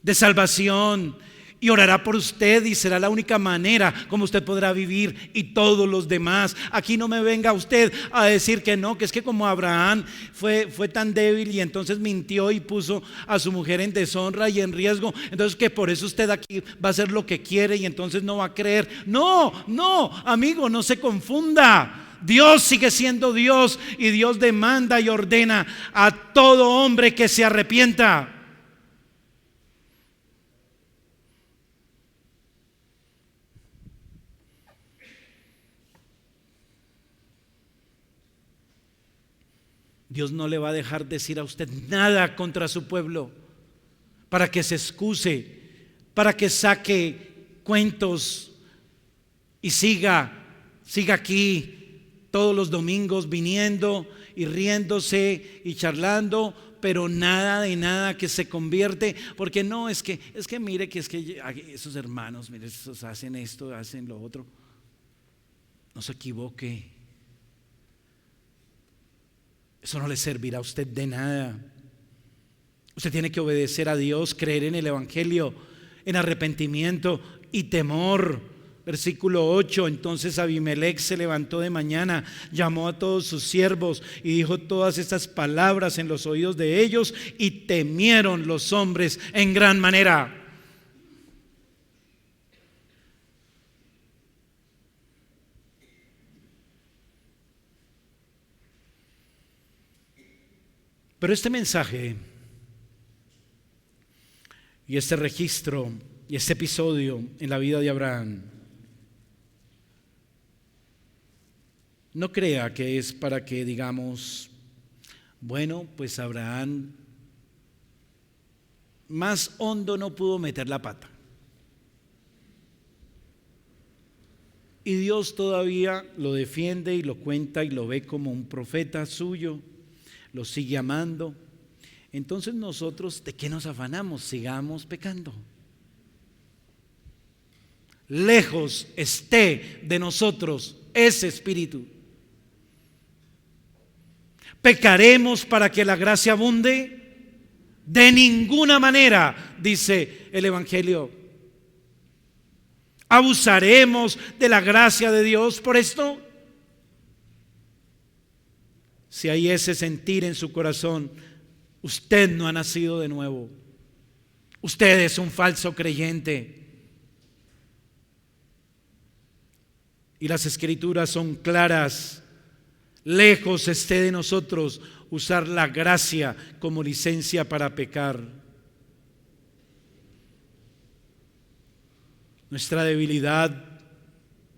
de salvación y orará por usted, y será la única manera como usted podrá vivir y todos los demás. Aquí no me venga usted a decir que no, que es que como Abraham fue tan débil y entonces mintió y puso a su mujer en deshonra y en riesgo, entonces que por eso usted aquí va a hacer lo que quiere y entonces no va a creer. No, amigo, no se confunda. Dios sigue siendo Dios y Dios demanda y ordena a todo hombre que se arrepienta. Dios no le va a dejar decir a usted nada contra su pueblo para que se excuse, para que saque cuentos y siga aquí todos los domingos viniendo y riéndose y charlando, pero nada que se convierte, porque no, es que mire que esos hermanos, mire, esos hacen esto, hacen lo otro. No se equivoque. Eso no le servirá a usted de nada. Usted tiene que obedecer a Dios, creer en el Evangelio, en arrepentimiento y temor. Versículo 8: entonces Abimelech se levantó de mañana, llamó a todos sus siervos y dijo todas estas palabras en los oídos de ellos, y temieron los hombres en gran manera. Pero este mensaje y este registro y este episodio en la vida de Abraham, no crea que es para que digamos, bueno, pues Abraham más hondo no pudo meter la pata. Y Dios todavía lo defiende y lo cuenta y lo ve como un profeta suyo, lo sigue amando. Entonces nosotros, ¿de qué nos afanamos? Sigamos pecando. Lejos esté de nosotros ese espíritu. ¿Pecaremos para que la gracia abunde? De ninguna manera, dice el Evangelio. ¿Abusaremos de la gracia de Dios por esto? Si hay ese sentir en su corazón, usted no ha nacido de nuevo. Usted es un falso creyente. Y las Escrituras son claras. Lejos esté de nosotros usar la gracia como licencia para pecar. Nuestra debilidad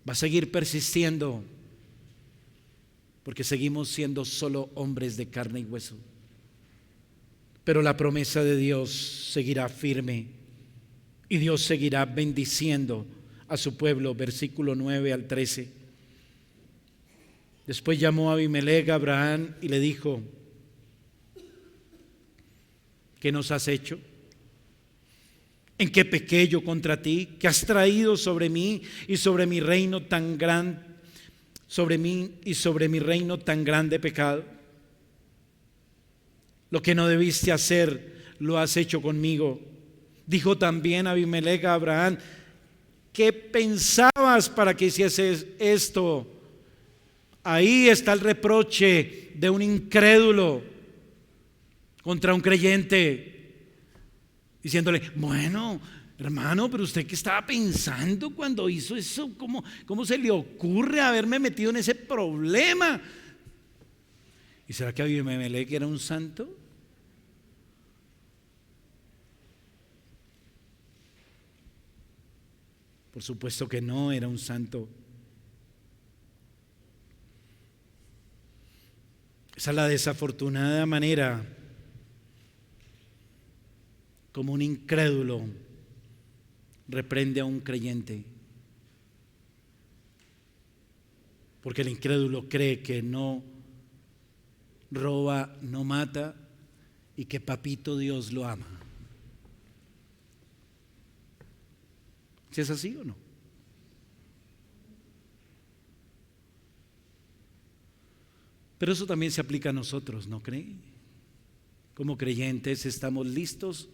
va a seguir persistiendo, porque seguimos siendo solo hombres de carne y hueso. Pero la promesa de Dios seguirá firme y Dios seguirá bendiciendo a su pueblo. Versículo 9 al 13. Después llamó a Abimelech a Abraham y le dijo: ¿qué nos has hecho? ¿En qué pequé yo contra ti? ¿Qué has traído sobre mí y sobre mi reino tan grande? Sobre mí y sobre mi reino tan grande pecado. Lo que no debiste hacer, lo has hecho conmigo. Dijo también Abimelech a Abraham: ¿qué pensabas para que hicieses esto? Ahí está el reproche de un incrédulo contra un creyente, diciéndole: bueno, hermano, pero usted qué estaba pensando cuando hizo eso, ¿cómo se le ocurre haberme metido en ese problema? ¿Y será que Abimelech era un santo? Por supuesto que no era un santo. Esa es la desafortunada manera como un incrédulo reprende a un creyente. Porque el incrédulo cree que no roba, no mata y que papito Dios lo ama. ¿Sí es así o no? Pero eso también se aplica a nosotros, ¿no cree? Como creyentes estamos listos.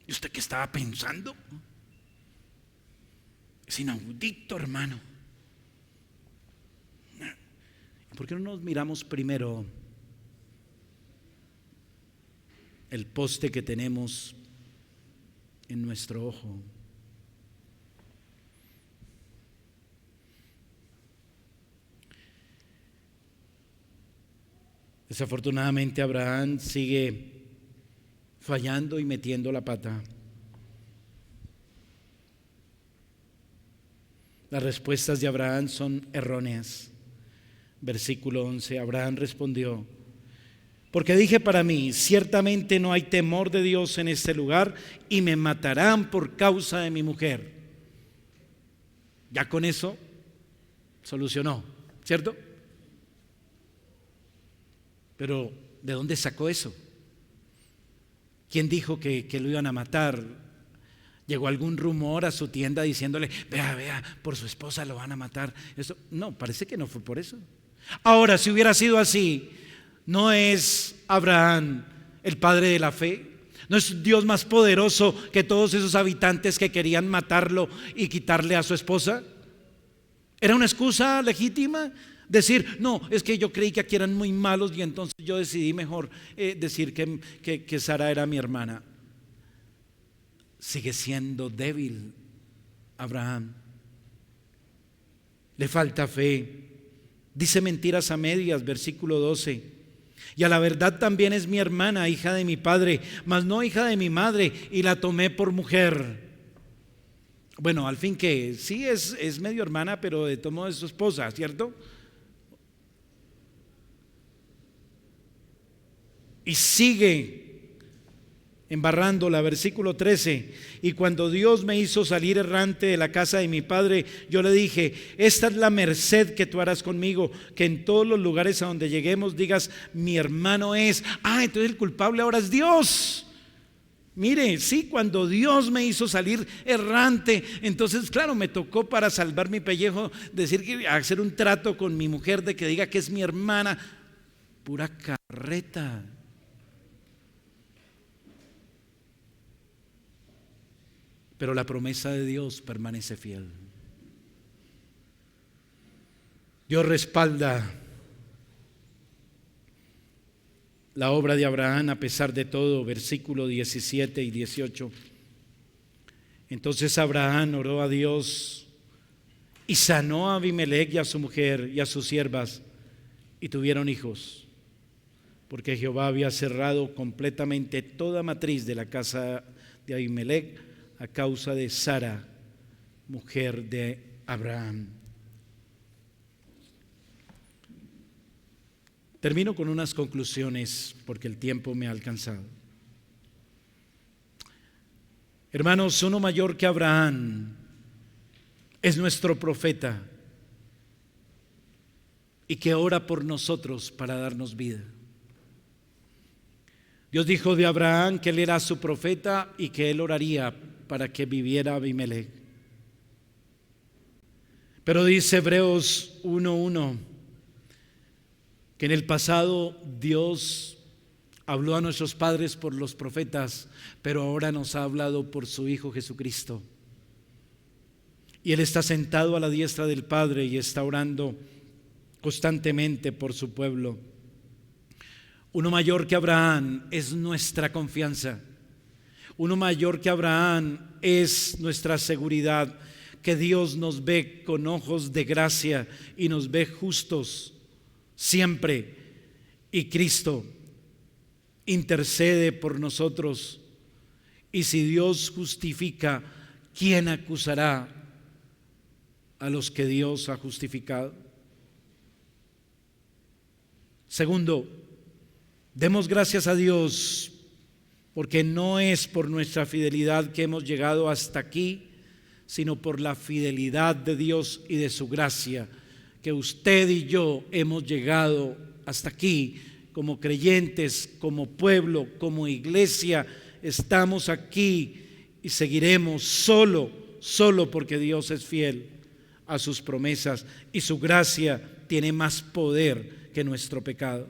¿Y usted qué estaba pensando? Es inaudito, hermano. ¿Por qué no nos miramos primero el poste que tenemos en nuestro ojo? Desafortunadamente Abraham sigue fallando y metiendo la pata. Las respuestas de Abraham son erróneas. Versículo 11, Abraham respondió: porque dije para mí, ciertamente no hay temor de Dios en este lugar y me matarán por causa de mi mujer. Ya con eso solucionó, ¿cierto? Pero ¿de dónde sacó eso? ¿Quién dijo que lo iban a matar? ¿Llegó algún rumor a su tienda diciéndole: vea, por su esposa lo van a matar? Eso, no, parece que no fue por eso. Ahora, si hubiera sido así, ¿no es Abraham el padre de la fe? ¿No es Dios más poderoso que todos esos habitantes que querían matarlo y quitarle a su esposa? ¿Era una excusa legítima? Decir: no, es que yo creí que aquí eran muy malos y entonces yo decidí mejor decir que Sara era mi hermana. Sigue siendo débil Abraham. Le falta fe. Dice mentiras a medias, versículo 12. Y a la verdad también es mi hermana, hija de mi padre, mas no hija de mi madre, y la tomé por mujer. Bueno, al fin que sí es medio hermana, pero de todo modo es su esposa, ¿cierto? Y sigue embarrándola, versículo 13. Y cuando Dios me hizo salir errante de la casa de mi padre, yo le dije: esta es la merced que tú harás conmigo, que en todos los lugares a donde lleguemos digas: mi hermano es. Entonces el culpable ahora es Dios. Mire, sí, cuando Dios me hizo salir errante, entonces claro, me tocó, para salvar mi pellejo, decir que hacer un trato con mi mujer de que diga que es mi hermana. Pura carreta. Pero la promesa de Dios permanece fiel. Dios respalda la obra de Abraham a pesar de todo, versículo 17 y 18. Entonces Abraham oró a Dios y sanó a Abimelech y a su mujer y a sus siervas, y tuvieron hijos, porque Jehová había cerrado completamente toda matriz de la casa de Abimelech a causa de Sara, mujer de Abraham. Termino con unas conclusiones porque el tiempo me ha alcanzado. Hermanos, uno mayor que Abraham es nuestro profeta y que ora por nosotros para darnos vida. Dios dijo de Abraham que él era su profeta y que él oraría para que viviera Abimelech. Pero dice Hebreos 1:1 que en el pasado Dios habló a nuestros padres por los profetas, pero ahora nos ha hablado por su Hijo Jesucristo. Y Él está sentado a la diestra del Padre y está orando constantemente por su pueblo. Uno mayor que Abraham es nuestra confianza. Uno mayor que Abraham es nuestra seguridad, que Dios nos ve con ojos de gracia y nos ve justos siempre. Y Cristo intercede por nosotros. Y si Dios justifica, ¿quién acusará a los que Dios ha justificado? Segundo, demos gracias a Dios porque no es por nuestra fidelidad que hemos llegado hasta aquí, sino por la fidelidad de Dios y de su gracia, que usted y yo hemos llegado hasta aquí como creyentes, como pueblo, como iglesia. Estamos aquí y seguiremos solo porque Dios es fiel a sus promesas y su gracia tiene más poder que nuestro pecado.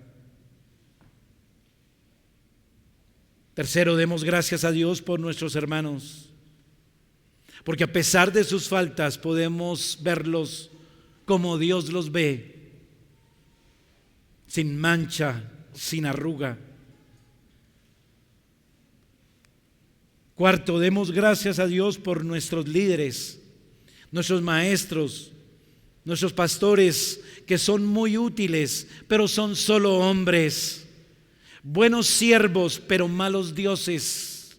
Tercero, demos gracias a Dios por nuestros hermanos, porque a pesar de sus faltas podemos verlos como Dios los ve, sin mancha, sin arruga. Cuarto, demos gracias a Dios por nuestros líderes, nuestros maestros, nuestros pastores, que son muy útiles, pero son solo hombres. Buenos siervos, pero malos dioses.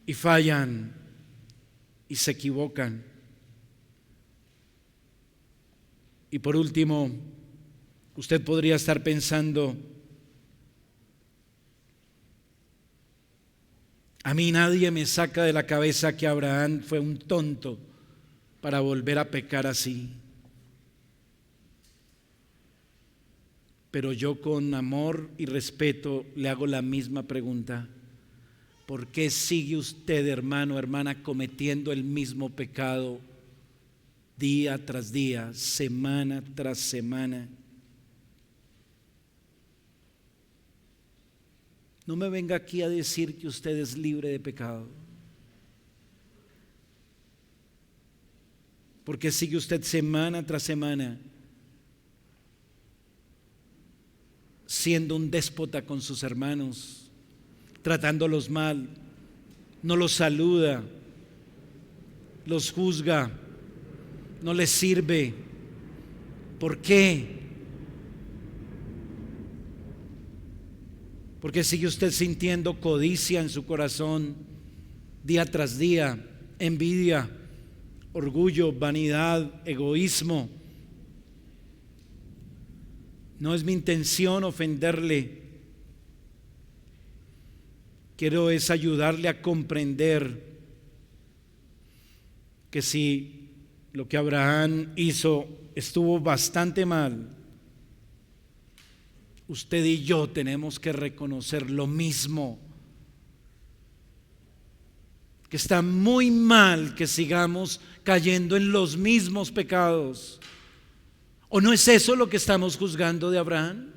Y fallan y se equivocan. Y por último, usted podría estar pensando: a mí nadie me saca de la cabeza que Abraham fue un tonto para volver a pecar así. Pero yo, con amor y respeto, le hago la misma pregunta: ¿por qué sigue usted, hermano, hermana, cometiendo el mismo pecado día tras día, semana tras semana? No me venga aquí a decir que usted es libre de pecado, porque sigue usted semana tras semana siendo un déspota con sus hermanos, tratándolos mal, no los saluda, los juzga, no les sirve. ¿Por qué? Porque sigue usted sintiendo codicia en su corazón día tras día, envidia, orgullo, vanidad, egoísmo. No es mi intención ofenderle. Quiero es ayudarle a comprender que si lo que Abraham hizo estuvo bastante mal, usted y yo tenemos que reconocer lo mismo, que está muy mal que sigamos cayendo en los mismos pecados. ¿O no es eso lo que estamos juzgando de Abraham?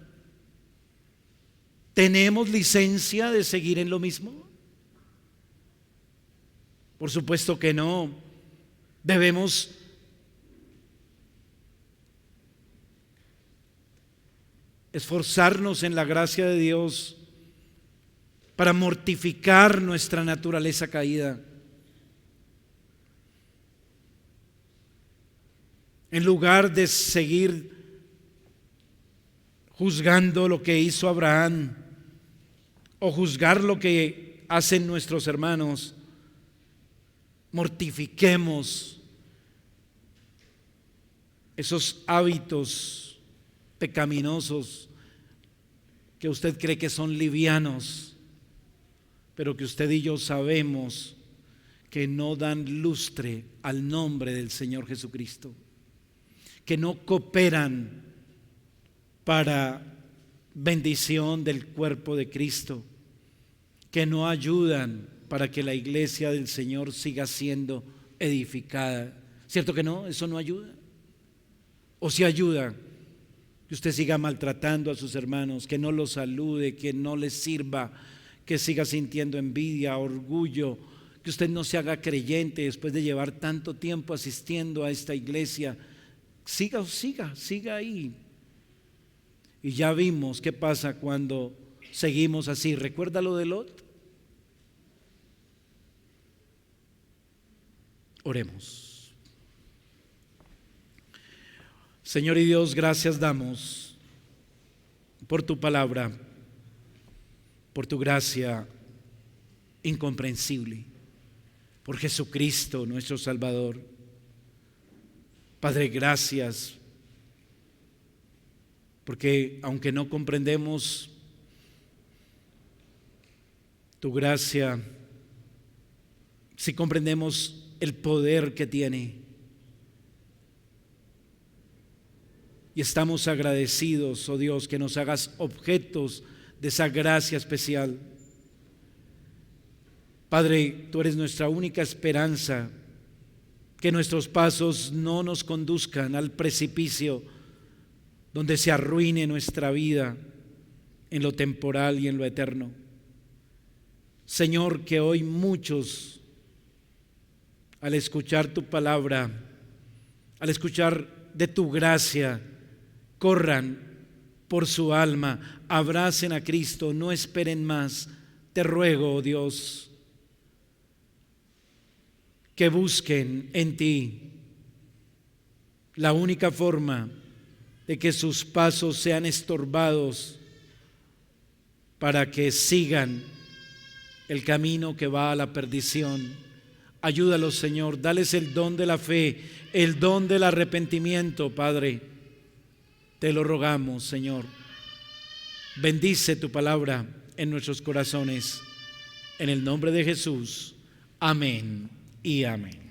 ¿Tenemos licencia de seguir en lo mismo? Por supuesto que no. Debemos esforzarnos en la gracia de Dios para mortificar nuestra naturaleza caída. En lugar de seguir juzgando lo que hizo Abraham o juzgar lo que hacen nuestros hermanos, mortifiquemos esos hábitos pecaminosos que usted cree que son livianos, pero que usted y yo sabemos que no dan lustre al nombre del Señor Jesucristo, que no cooperan para bendición del cuerpo de Cristo, que no ayudan para que la iglesia del Señor siga siendo edificada. ¿Cierto que no? Eso no ayuda. O si ayuda, que usted siga maltratando a sus hermanos, que no los salude, que no les sirva, que siga sintiendo envidia, orgullo, que usted no se haga creyente después de llevar tanto tiempo asistiendo a esta iglesia. Siga ahí. Y ya vimos qué pasa cuando seguimos así. ¿Recuerda lo de Lot? Oremos. Señor y Dios, gracias damos por tu palabra, por tu gracia incomprensible, por Jesucristo nuestro Salvador. Padre, gracias, porque aunque no comprendemos tu gracia, sí comprendemos el poder que tiene. Y estamos agradecidos, oh Dios, que nos hagas objetos de esa gracia especial. Padre, tú eres nuestra única esperanza, que nuestros pasos no nos conduzcan al precipicio donde se arruine nuestra vida en lo temporal y en lo eterno. Señor, que hoy muchos, al escuchar tu palabra, al escuchar de tu gracia, corran por su alma, abracen a Cristo, no esperen más. Te ruego, oh Dios, que busquen en ti la única forma de que sus pasos sean estorbados para que sigan el camino que va a la perdición. Ayúdalos, Señor, dales el don de la fe, el don del arrepentimiento, Padre. Te lo rogamos, Señor. Bendice tu palabra en nuestros corazones. En el nombre de Jesús. Amén y amén.